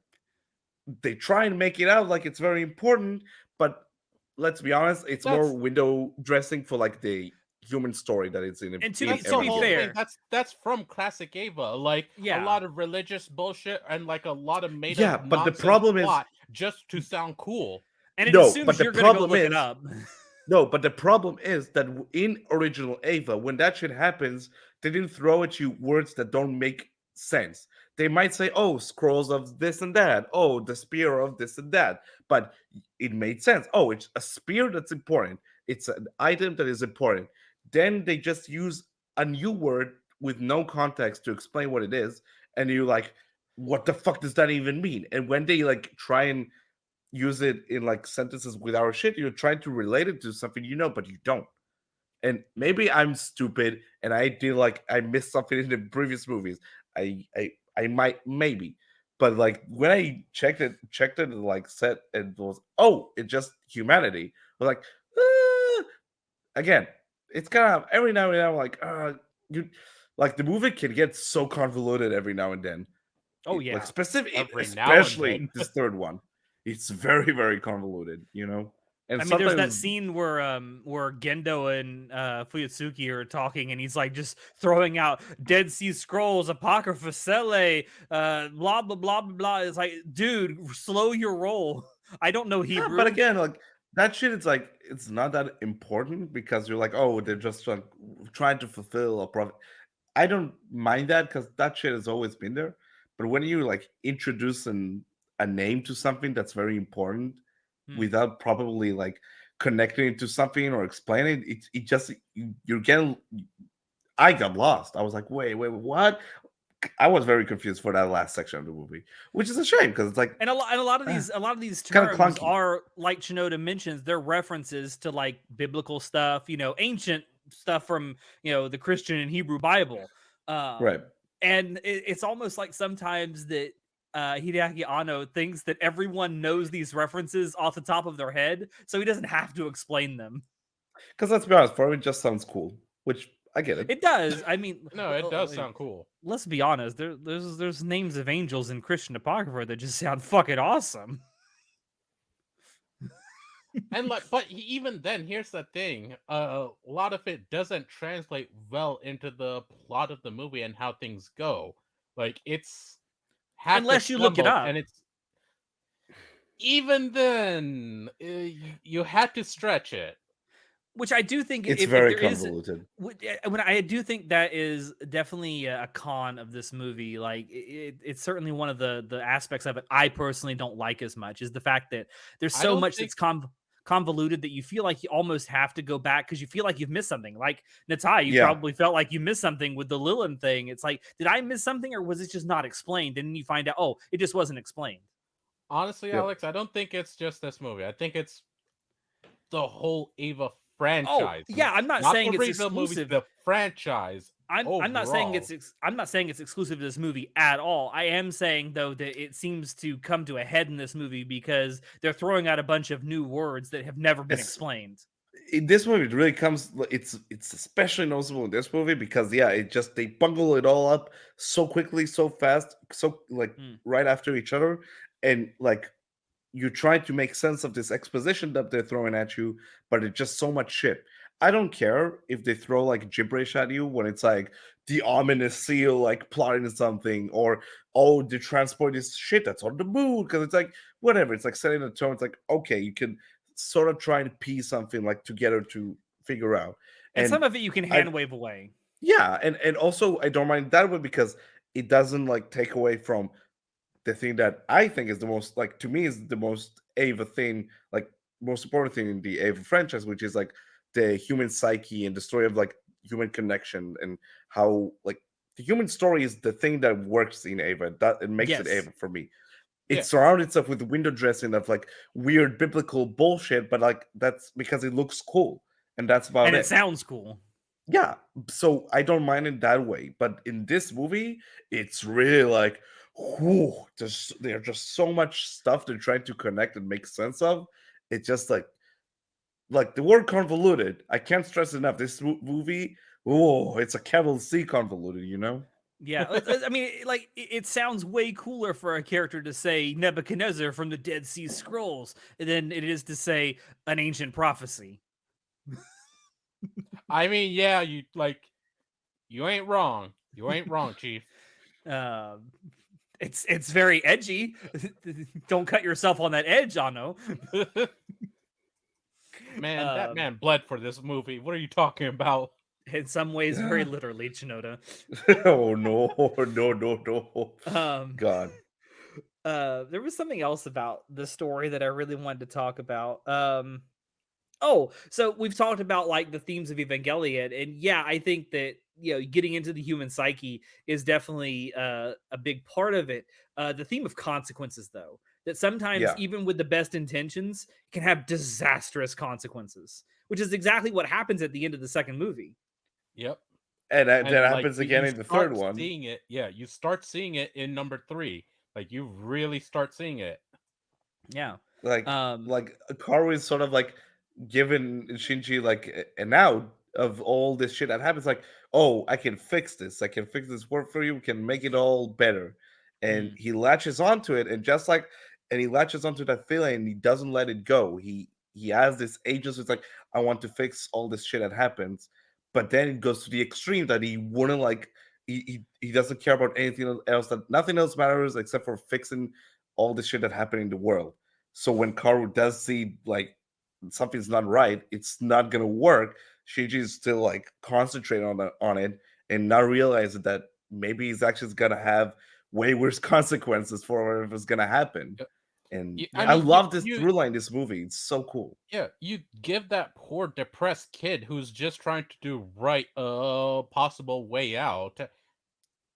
they try and make it out like it's very important, but let's be honest, it's more That's window dressing for like the human story that it's in. and to in be the whole fair, thing. That's from classic Ava. Like Yeah. a lot of religious bullshit and like a lot of made Yeah, up but the nonsense problem is- plot just to sound cool. and it No, assumes but the you're gonna go problem look it is- up. No, but the problem is that in original Ava, when that shit happens, they didn't throw at you words that don't make sense. They might say, "Oh, scrolls of this and that. Oh, the spear of this and that," but it made sense. Oh, it's a spear that's important. It's an item that is important. Then they just use a new word with no context to explain what it is, and you're like, "What the fuck does that even mean?" And when they like try and use it in like sentences with our shit, you're trying to relate it to something you know, but you don't. And maybe I'm stupid and I did like I missed something in the previous movies. I might maybe, but like when I checked it like set and was it's just humanity. I was like "Ah." Again, it's kind of every now and then I'm like you like the movie can get so convoluted every now and then. Oh Like yeah. Every now and especially then. this third one. It's very very convoluted, you know. And I mean, there's that sometimes scene where Gendo and Fuyutsuki are talking, and he's like just throwing out Dead Sea Scrolls, Apocrypha, Sele, blah blah blah blah blah. It's like, dude, slow your roll. I don't know yeah, but Hebrew. again, like that shit, it's like it's not that important because you're like, oh, they're just like trying to fulfill a profit. I don't mind that because that shit has always been there. But when you like introduce a name to something that's very important Hmm. without probably like connecting it to something or explaining it just you're getting. I got lost. I was like, wait, what? I was very confused for that last section of the movie, which is a shame because it's like And a lot of uh, these kind of terms clunky, are, like Shinoda mentions, they're references to like biblical stuff, ancient stuff from the Christian and Hebrew Bible. right? And it's almost like sometimes that Hideaki Anno thinks that everyone knows these references off the top of their head, so he doesn't have to explain them. Because let's be honest, for me, it just sounds cool, which I get it. It does. I mean, No, it does sound cool. let's be honest. There's names of angels in Christian Apocrypha that just sound fucking awesome. And like, but even then, here's the thing: a lot of it doesn't translate well into the plot of the movie and how things go. Like, it's half Unless you look it assembled, up. and it's even then you had to stretch it. Which I do think, It's if very there is, convoluted. when I do think that is definitely a con of this movie. Like it's certainly one of the aspects of it I personally don't like as much, is the fact that there's I so don't much think that's convoluted that you feel like you almost have to go back because you feel like you've missed something. Like Natai, you Yeah, probably felt like you missed something with the Lilin thing. It's like, did I miss something, or was it just not explained? And then you find out, oh, it just wasn't explained. honestly, yep. Alex, I don't think it's just this movie. I think it's the whole Ava Oh franchise, yeah, I'm not not the saying it's rebuild movies, exclusive. the franchise I'm not saying overall. I'm not saying it's exclusive to this movie at all. I am saying though that it seems to come to a head in this movie because they're throwing out a bunch of new words that have never been It's explained. in this movie. It really comes. It's especially noticeable in this movie because yeah, it just they bungle it all up so quickly, so fast, so like Hmm. right after each other, and like you try to make sense of this exposition that they're throwing at you, but it's just so much shit. I don't care if they throw like gibberish at you when it's like the ominous seal like plotting something, or oh the transport is shit that's on the moon because it's like whatever. It's like setting a tone. It's like okay, you can sort of try and piece something like together to figure out. And And some of it you can I hand wave away. yeah, and also I don't mind that way because it doesn't like take away from the thing that I think is the most like to me is the most Ava thing, like most important thing in the Ava franchise, which is like the human psyche and the story of like human connection and how like the human story is the thing that works in Ava. That it makes it Yes. Ava for me. It Yeah, surrounds itself with window dressing of like weird biblical bullshit, but like that's because it looks cool. And that's about And it it. sounds cool. Yeah, so I don't mind it that way, but in this movie, it's really like, whew, there's just so much stuff they're trying to connect and make sense of. It's just like the word convoluted. I can't stress enough. This movie, oh, it's a capital C convoluted. You know? Yeah, I mean, like it sounds way cooler for a character to say Nebuchadnezzar from the Dead Sea Scrolls than it is to say an ancient prophecy. I mean, yeah, you ain't wrong. You ain't wrong, Chief. Um, it's very edgy. Don't cut yourself on that edge, Ano. Man, that Um, man bled for this movie. What are you talking about? in some ways, very literally, Chinoda. Oh no, no. Um, God. there was something else about the story that I really wanted to talk about. Oh, so we've talked about like the themes of Evangelion, and yeah, I think that getting into the human psyche is definitely a big part of it. The theme of consequences, though, that sometimes, Yeah, even with the best intentions, can have disastrous consequences, which is exactly what happens at the end of the second movie. Yep. and that And like happens again you in the third start one. seeing it, yeah, you start seeing it in number 3. Like you really start seeing it. Yeah. Like Um, Karu is sort of like giving Shinji like an out of all this shit that happens. Like, oh, I can fix this. I can fix this work for you. We can make it all better. And mm, he latches onto it, and just like, and he latches onto that feeling, and he doesn't let it go. He has this agency. It's like, I want to fix all this shit that happens, but then it goes to the extreme that he wouldn't like. He doesn't care about anything else. That nothing else matters except for fixing all the shit that happened in the world. So when Karu does see like something's not right, it's not gonna work. Shinji is still like concentrating on it and not realizing that maybe he's actually gonna have way worse consequences for whatever is gonna happen. Yep. And I I mean, love this through line in this movie. It's so cool. yeah, you give that poor depressed kid who's just trying to do right a possible way out,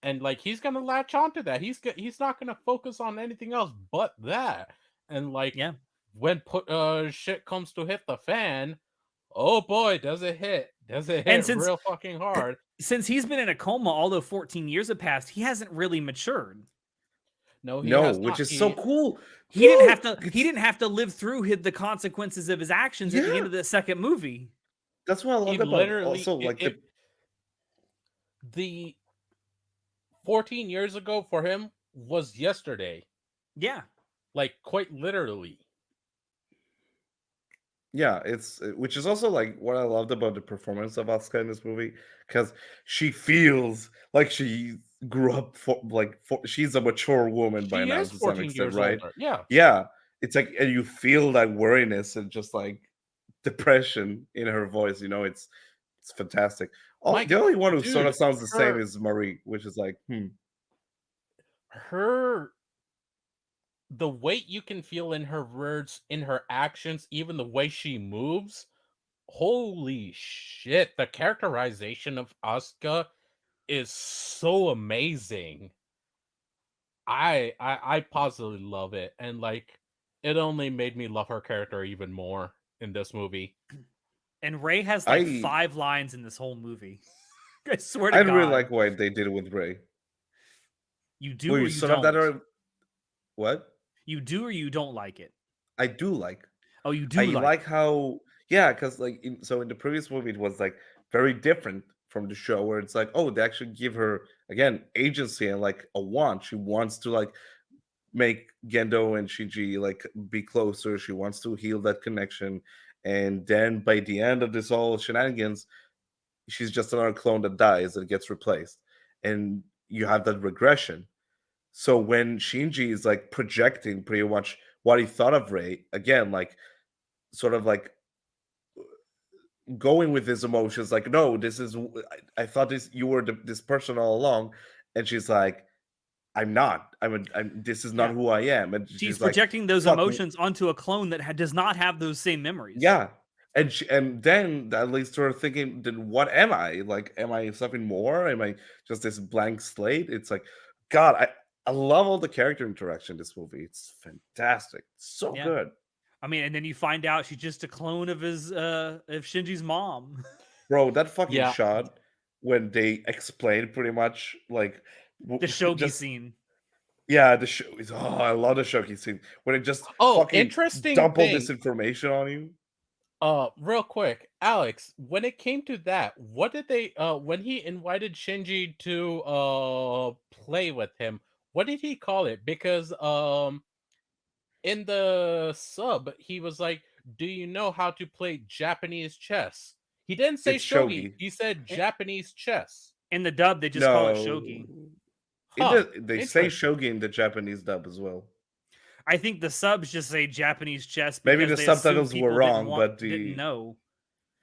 and like he's gonna latch onto that. He's not gonna focus on anything else but that. And like yeah. when put shit comes to hit the fan, oh boy, does it hit? Does it And hit real fucking hard? since he's been in a coma, although 14 years have passed, he hasn't really matured. No, he No, has which not. is so cool. He didn't have Woo! to. He It's didn't have to live through the consequences of his actions at the end yeah. of the second movie. That's what I He loved about literally also like the the 14 years ago for him was yesterday. Yeah, Like quite literally. yeah, it's which is also like what I loved about the performance of Asuka in this movie because she feels like she grew up she's a mature woman by She now is to some 14 extent, years right? older. Yeah. Yeah, it's like and you feel that worriness and just like depression in her voice. It's fantastic. My The only one who sort dude, of sounds the same her is Marie, which is like, her the weight you can feel in her words, in her actions, even the way she moves. Holy shit, the characterization of Asuka is so amazing. I positively love it, and like it only made me love her character even more in this movie. and Ray has like I 5 lines in this whole movie. I swear to I really God, like what they did with Ray. you do Were or you you sort of that don't. or what? You do or you don't like it. I do like. Oh, you I do like like it. how yeah, because like in the previous movie it was like very different from the show where it's like oh they actually give her again agency and like a want. She wants to like make Gendo and Shinji like be closer. She wants to heal that connection, and then by the end of this all shenanigans, she's just another clone that dies and gets replaced, and you have that regression. So when Shinji is like projecting pretty much what he thought of Rei, again, like sort of like going with his emotions, like, no, this is I thought you were this person all along, and she's like, I'm not. This is not Yeah, who I am, and she's she's like, projecting those fuck, emotions onto a clone that does not have those same memories. yeah. And then that leads to her thinking, then what am I? Like, am I something more? Am I just this blank slate? It's like, God, I love all the character interaction in this movie. It's fantastic. So Yeah. good. I mean, and then you find out she's just a clone of Shinji's mom. Bro, that fucking Yeah. shot when they explain pretty much like The shogi just scene. yeah, the show is oh, I love the Shoki scene when it just Oh, fucking interesting dump all thing. this information on you. Real quick, Alex, when it came to that, what did they when he invited Shinji to play with him, what did he call it? Because in the sub, he was like, "Do you know how to play Japanese chess?" He didn't say It's shogi. shogi. He said I- Japanese chess. In the dub, they just call it No, shogi. Huh. they say Interesting. shogi in the Japanese dub as well. I think the subs just say Japanese chess Maybe because the they assume subtitles were people wrong, but didn't the know.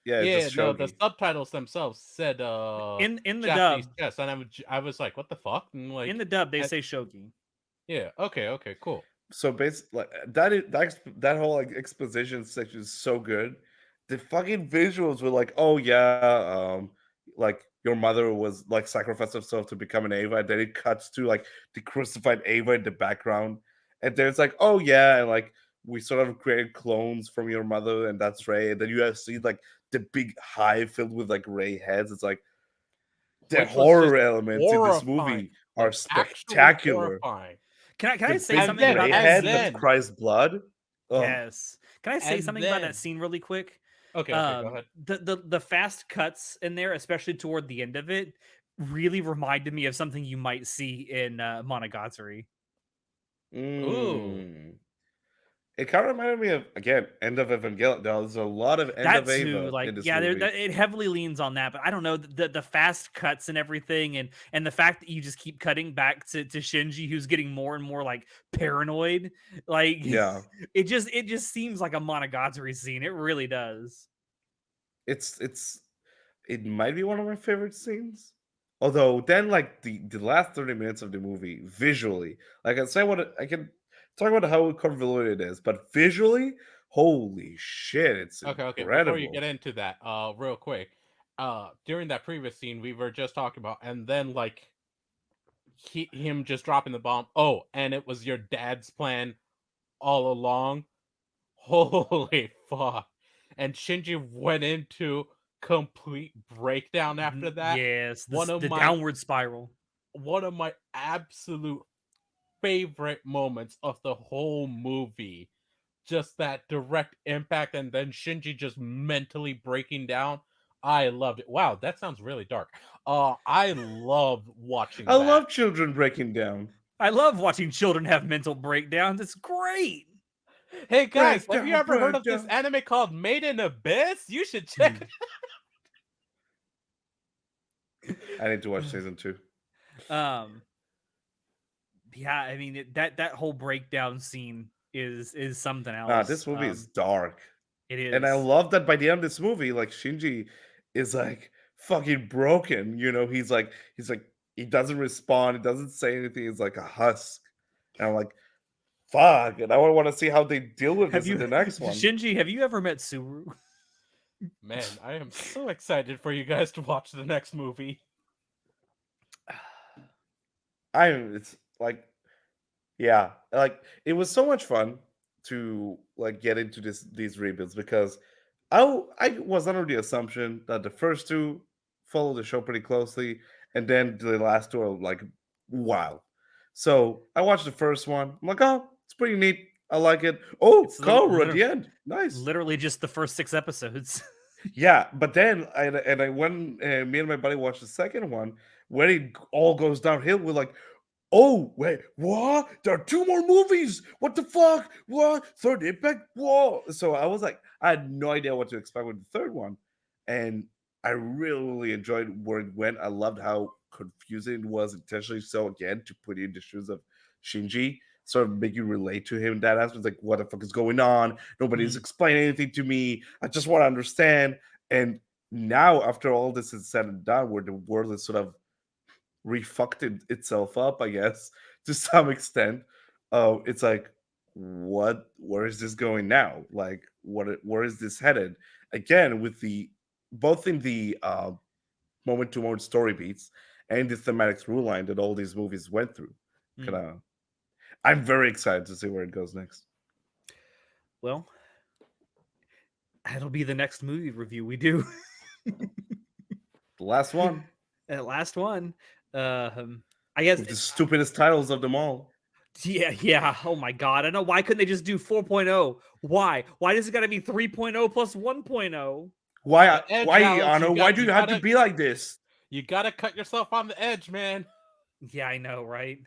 yeah, it's Yeah, just no, the shogi. subtitles themselves said In the Japanese dub, chess, and I was like, what the fuck? And in like, the dub, they and, say shogi. yeah, okay, cool. So basically, like that whole like exposition section is so good. The fucking visuals were like, oh yeah, like your mother was like sacrificed herself to become an Ava, and then it cuts to like the crucified Ava in the background, and there's like, oh yeah, and like we sort of created clones from your mother, and that's Ray. And then you have seen like the big hive filled with like Ray heads. It's like the which was just horror elements in this horrifying, movie are like actually spectacular. horrifying. Can I The say big And something then, about Ray that and head that scene? then, cries blood. Oh Yes. Can I say and something about that then. scene really quick? Okay, go ahead. The fast cuts in there, especially toward the end of it, really reminded me of something you might see in Monogatari. Ooh, mm. It kind of reminded me of, again, End of Evangelion. There's a lot of End That of too, Ava like in this yeah, movie. it heavily leans on that, but I don't know the fast cuts and everything, and the fact that you just keep cutting back to Shinji, who's getting more and more like paranoid, like Yeah, it just seems like a Monogatari scene. It really does. it's it might be one of my favorite scenes. Although then, like the last 30 minutes of the movie, visually, like I can talk about how convoluted it is, but visually, holy shit, it's okay. Before you get incredible. into that, real quick, during that previous scene we were just talking about, and then like him just dropping the bomb. Oh, and it was your dad's plan all along. Holy fuck! And Shinji went into complete breakdown after that. Yes, One of the my downward spiral. one of my absolute favorite moments of the whole movie. Just that direct impact, and then Shinji just mentally breaking down. I loved it. Wow, that sounds really dark. I love watching I that. love children breaking down. I love watching children have mental breakdowns. It's great. Hey guys, have you Breakdown, ever heard of this breakdown. anime called Made in Abyss? You should check Hmm. it. I need to watch season 2. um, yeah, I mean that whole breakdown scene is something else. This movie is dark. It And I is. love that by the end of this movie, like Shinji is like fucking broken. He's like he doesn't respond, he doesn't say anything, he's like a husk. And I'm like, fuck. And I want to see how they deal with Have this in you, the next one. Shinji? Have you ever met Suru? Man, I am so excited for you guys to watch the next movie. It's like, yeah, like it was so much fun to like get into these rebuilds because I was under the assumption that the first two follow the show pretty closely, and then the last two are like wild. So I watched the first one. I'm like, oh, it's pretty neat. I like it. Oh, It's Kaoru at the end, nice. literally just the first 6 episodes. Yeah, but then I went. Me and my buddy watched the second one where it all goes downhill. We're like, oh, wait, what? There are two more movies. What the fuck? What? Third Impact? Whoa. So I was like, I had no idea what to expect with the third one. And I really, really enjoyed where it went. I loved how confusing it was intentionally so, again, to put you in the shoes of Shinji, sort of make you relate to him. That aspect, like, what the fuck is going on? Nobody's Mm. explaining anything to me. I just want to understand. And now, after all this is said and done, where the world is sort of refucked itself up, I guess, to some extent. It's like, where is this going now? Like, where is this headed? Again, with the both in the moment to moment story beats and the thematic through line that all these movies went through. Kind Mm. of, I'm very excited to see where it goes next. Well, that'll be the next movie review we do. The last one Last one. I guess. with the stupidest titles of them all. Yeah. Oh my god. I know. Why couldn't they just do 4.0? Why? Why does it got to be 3.0 plus 1.0? The edge, Why, Alex. Anno? Why do you have to be like this? You gotta cut yourself on the edge, man. Yeah, I know, right?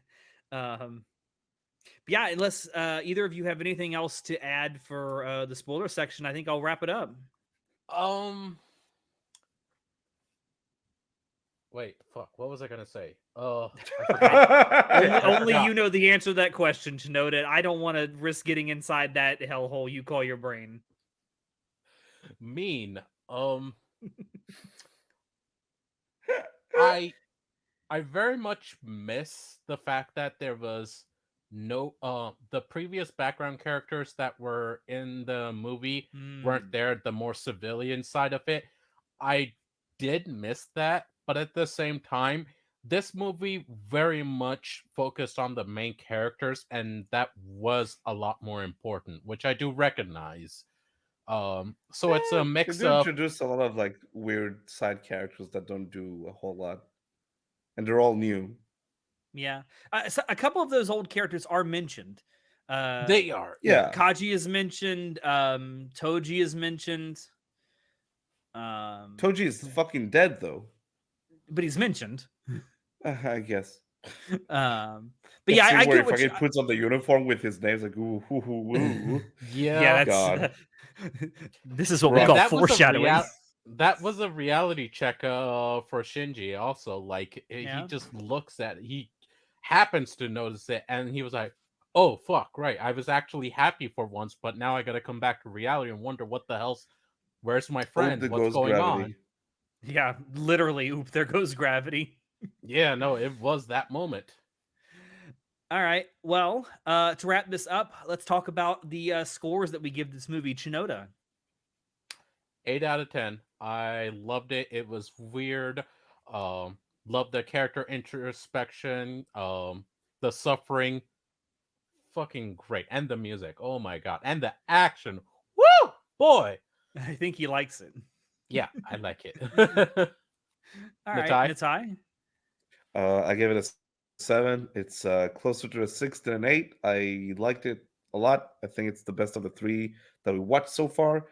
Yeah, unless either of you have anything else to add for the spoiler section, I think I'll wrap it up. Wait, fuck. What was I gonna say? I forgot. Only Yeah. you know the answer to that question, to note it. I don't want to risk getting inside that hellhole you call your brain. Mean. I very much miss the fact that there was no the previous background characters that were in the movie weren't there, the more civilian side of it. I did miss that, but at the same time, this movie very much focused on the main characters, and that was a lot more important, which I do recognize. So it's a They mix do of introduce a lot of like weird side characters that don't do a whole lot, and they're all new. Yeah. So a couple of those old characters are mentioned. they are, yeah. Yeah, Kaji is mentioned. Toji is mentioned. Um, Toji is fucking dead though. but he's mentioned. I guess. Um, but That yeah, scene I where he get what you. fucking puts on the uniform with his name, like ooh, ooh, ooh, ooh. Yeah, Yeah, that's. God, This is what we rough. call and that was a foreshadowing. that was a reality check for Shinji also. Like he Yeah. just looks at he happens to notice it, and he was like, "Oh fuck, right. I was actually happy for once, but now I got to come back to reality and wonder what the hell's where's my Oh, friend? the What's ghost going on?" gravity. Yeah, literally. Oop, there goes gravity. Yeah, no, it was that moment. All right. Well, to wrap this up, let's talk about the scores that we give this movie. Chinoda. 8 out of 10. I loved it. It was weird. Loved the character introspection. The suffering. Fucking great. And the music. Oh my god. And the action. Woo! Boy. I think he likes it. Yeah, I like it. All right, Natai? Natai. I gave it a 7. It's closer to a 6 than an 8. I liked it a lot. I think it's the best of the 3 that we watched so far.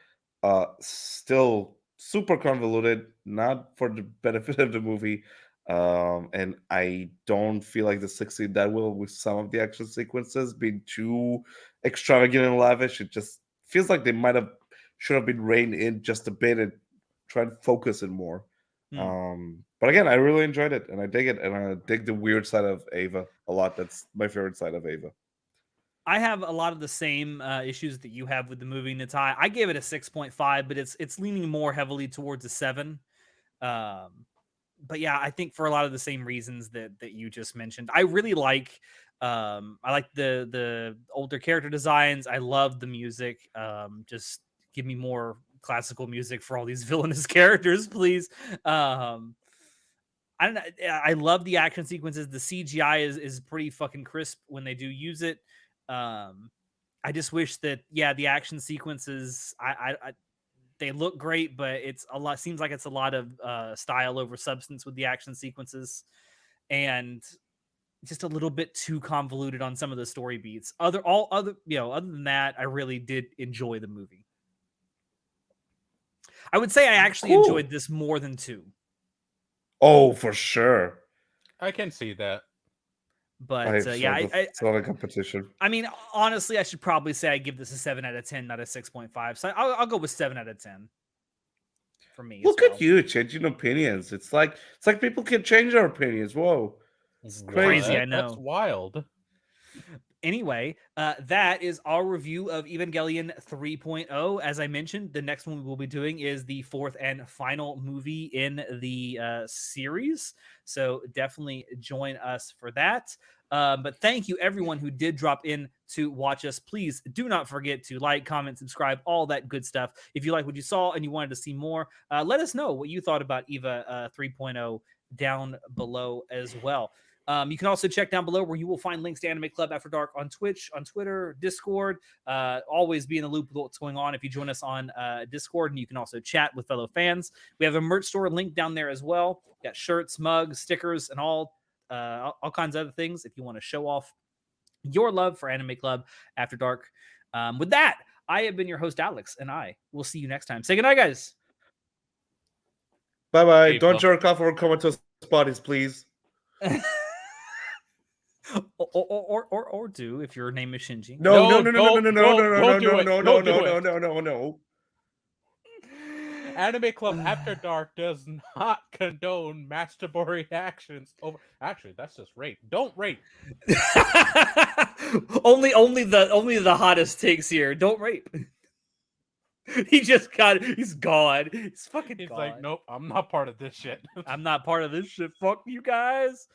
Still super convoluted, not for the benefit of the movie. And I don't feel like they succeed that well with some of the action sequences being too extravagant and lavish. It just feels like they should have been reined in just a bit and tried to focus it more. Hmm. But again, I really enjoyed it and I dig it, and I dig the weird side of Ava a lot. That's my favorite side of Ava. I have a lot of the same issues that you have with the movie, Natai. I gave it a 6.5, but it's leaning more heavily towards a 7. But yeah, I think for a lot of the same reasons that you just mentioned. I really like I like the older character designs. I love the music. Just give me more classical music for all these villainous characters, please. I don't know. I love the action sequences. The CGI is pretty fucking crisp when they do use it. I just wish that the action sequences I they look great, but it's a lot. Seems like it's a lot of style over substance with the action sequences, and just a little bit too convoluted on some of the story beats. Other than that, I really did enjoy the movie. I would say I actually enjoyed Cool. this more than 2. Oh, for sure. I can see that. But yeah, It's not a competition. I mean, honestly, I should probably say I give this a 7 out of 10, not a 6.5. So I'll go with 7 out of 10 for me as Look well. at you changing opinions. It's like people can change their opinions. Whoa, it's Crazy, crazy. I That's know. wild. Anyway, that is our review of Evangelion 3.0. As I mentioned, the next one we will be doing is the 4th and final movie in the series. So definitely join us for that. But thank you, everyone who did drop in to watch us. Please do not forget to like, comment, subscribe, all that good stuff. If you like what you saw and you wanted to see more, let us know what you thought about Eva 3.0 down below as well. You can also check down below where you will find links to Anime Club After Dark on Twitch, on Twitter, Discord. Always be in the loop with what's going on if you join us on Discord, and you can also chat with fellow fans. We have a merch store link down there as well. We got shirts, mugs, stickers, and all kinds of other things if you want to show off your love for Anime Club After Dark. With that, I have been your host, Alex, and I will see you next time. Say goodnight, guys. Bye bye. Don't People. jerk off or comment to us bodies, please. or do if your name is Shinji. No, No, no, no, no, no, no, no, no, no, don't no, do no, it. no, no, Don't no, do no, it. no, no, no. Anime Club After Dark does not condone masturbatory actions over. Actually, that's just rape. Don't rape. only the hottest takes here. Don't rape. He's gone. He's fucking He's gone. like, nope, I'm not part of this shit. I'm not part of this shit. Fuck you guys.